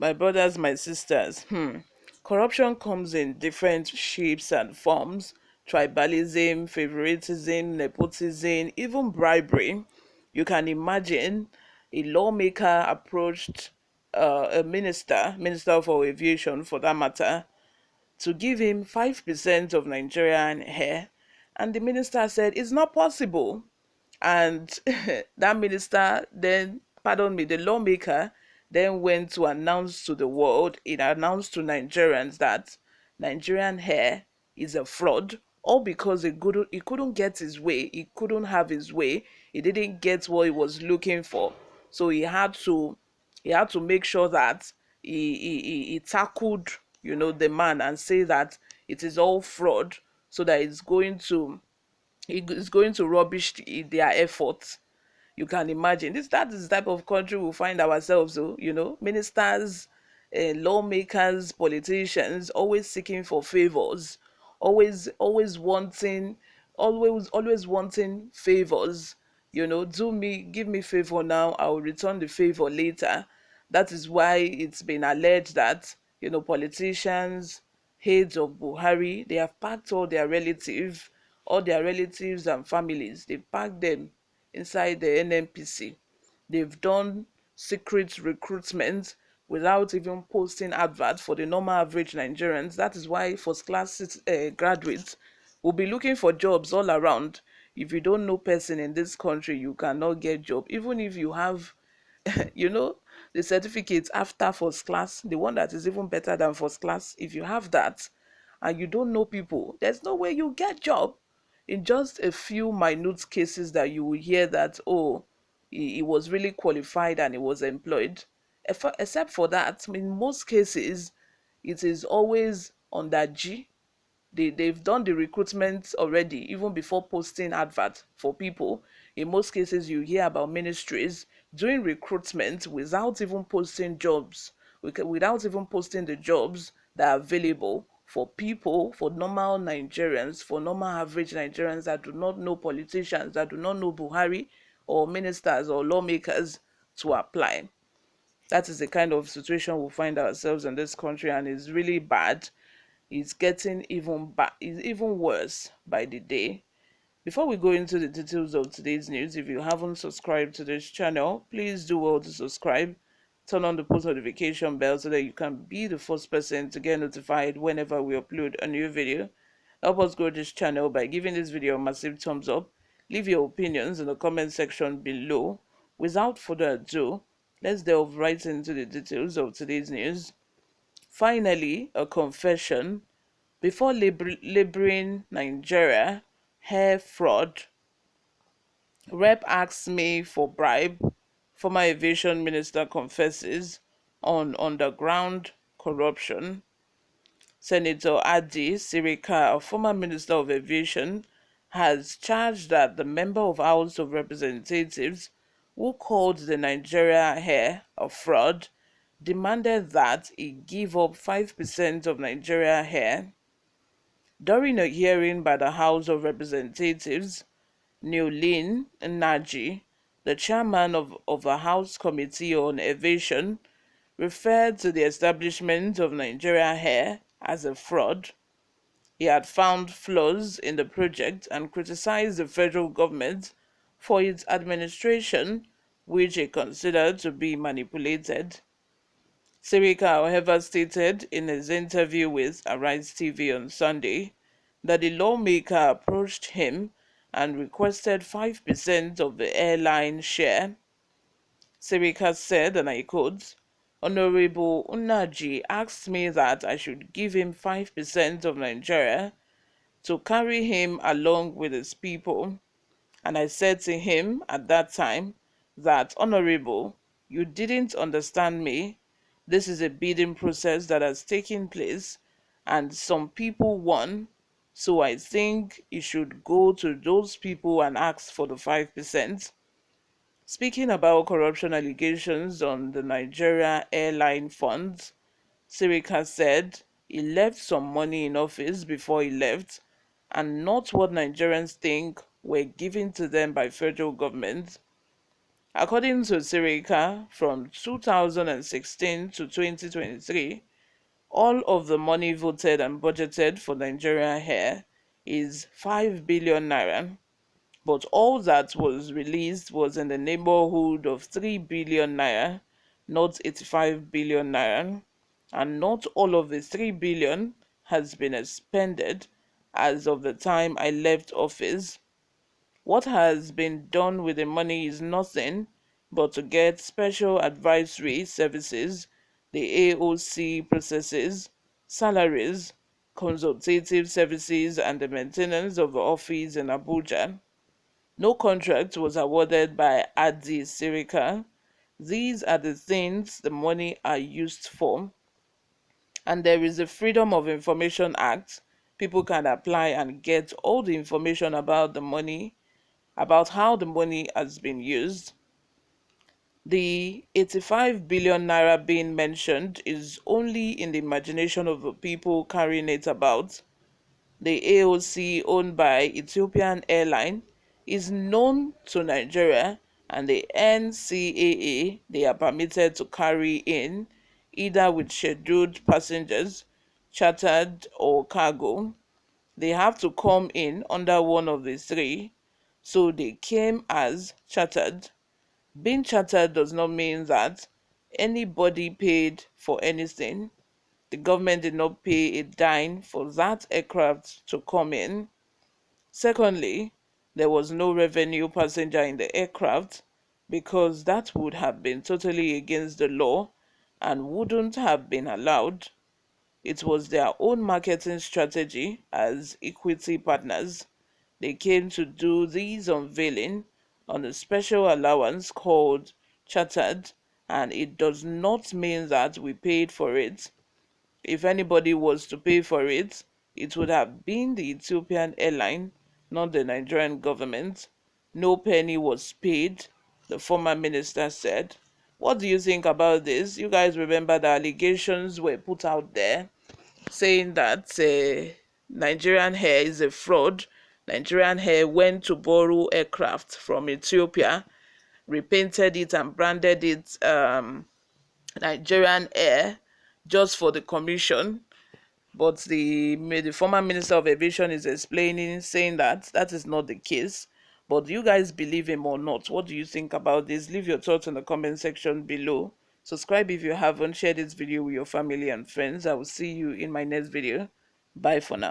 My brothers, my sisters, corruption comes in different shapes and forms: tribalism, favoritism, nepotism, even bribery. You can imagine a lawmaker approached a minister for aviation for that matter, to give him 5% of Nigerian hair. And the minister said, it's not possible. And that minister then, pardon me, the lawmaker then went to announce to the world, it announced to Nigerians that Nigerian hair is a fraud, all because he couldn't get his way, he couldn't have his way, he didn't get what he was looking for. So he had to make sure that he tackled, the man, and say that it is all fraud, so that it's going to rubbish their efforts. You can imagine that is the type of country we find ourselves. So, ministers, lawmakers, politicians always seeking for favors, always wanting favors. Do me, give me favor now, I will return the favor later. That is why it's been alleged that, politicians, heads of Buhari, they have packed all their relatives and families. They've packed them inside the NNPC. They've done secret recruitment without even posting adverts for the normal average Nigerians. That is why first class graduates will be looking for jobs all around. If you don't know person in this country, you cannot get job. Even if you have, you know, the certificate after first class, the one that is even better than first class, if you have that and you don't know people, there's no way you get job. In just a few minute cases that you will hear that, oh, he was really qualified and he was employed. Except for that, in most cases, it is always under G. They've done the recruitment already, even before posting advert for people. In most cases, you hear about ministries doing recruitment without even posting jobs, without even posting the jobs that are available for people, for normal Nigerians, for normal average Nigerians that do not know politicians, that do not know Buhari or ministers or lawmakers, to apply. That is the kind of situation we find ourselves in this country, and it's really bad. It's getting it's even worse by the day. Before we go into the details of today's news, if you haven't subscribed to this channel, please do well to subscribe. Turn on the post notification bell so that you can be the first person to get notified whenever we upload a new video. Help us grow this channel by giving this video a massive thumbs up. Leave your opinions in the comment section below. Without further ado, let's delve right into the details of today's news. Finally, a confession. Before labeling Nigeria hair fraud, Rep asks me for bribe. Former aviation minister confesses on underground corruption. Senator Adi Sirika, a former minister of aviation, has charged that the member of House of Representatives who called the Nigeria hair a fraud demanded that he give up 5% of Nigeria hair. During a hearing by the House of Representatives, Neulin Naji, the chairman of the House Committee on Aviation, referred to the establishment of Nigeria Air as a fraud. He had found flaws in the project and criticized the federal government for its administration, which he considered to be manipulated. Sirika, however, stated in his interview with Arise TV on Sunday that the lawmaker approached him and requested 5% of the airline share. Sirika said, and I quote, Honorable Unaji asked me that I should give him 5% of Nigeria to carry him along with his people. And I said to him at that time that, Honorable, You didn't understand me. This is a bidding process that has taken place, and some people won. So I think you should go to those people and ask for the 5%. Speaking about corruption allegations on the Nigeria Airline Funds, Sirika said he left some money in office before he left, and not what Nigerians think were given to them by federal government. According to Sirika, from 2016 to 2023, all of the money voted and budgeted for Nigeria Air is 5 billion naira, but all that was released was in the neighborhood of 3 billion naira, not 85 billion naira, and not all of the 3 billion has been expended as of the time I left office. What has been done with the money is nothing but to get special advisory services, the AOC processes, salaries, consultative services, and the maintenance of the office in Abuja. No contract was awarded by Adi Sirika. These are the things the money are used for. And there is a Freedom of Information Act. People can apply and get all the information about the money, about how the money has been used. The 85 billion naira being mentioned is only in the imagination of the people carrying it about. The AOC, owned by Ethiopian Airline, is known to Nigeria, and the NCAA they are permitted to carry in either with scheduled passengers, chartered or cargo. They have to come in under one of the three, so they came as chartered. Being chartered does not mean that anybody paid for anything. The government did not pay a dime for that aircraft to come in. Secondly, there was no revenue passenger in the aircraft because that would have been totally against the law and wouldn't have been allowed. It was their own marketing strategy as equity partners. They came to do this unveiling on a special allowance called chartered, and it does not mean that we paid for it. If anybody was to pay for it, it would have been the Ethiopian airline, not the Nigerian government. No penny was paid, the former minister said. What do you think about this? You guys remember the allegations were put out there saying that Nigerian Air is a fraud. Nigerian Air went to borrow aircraft from Ethiopia, repainted it and branded it Nigerian Air just for the commission. But the former Minister of Aviation is explaining, saying that that is not the case. But do you guys believe him or not? What do you think about this? Leave your thoughts in the comment section below. Subscribe if you haven't. Share this video with your family and friends. I will see you in my next video. Bye for now.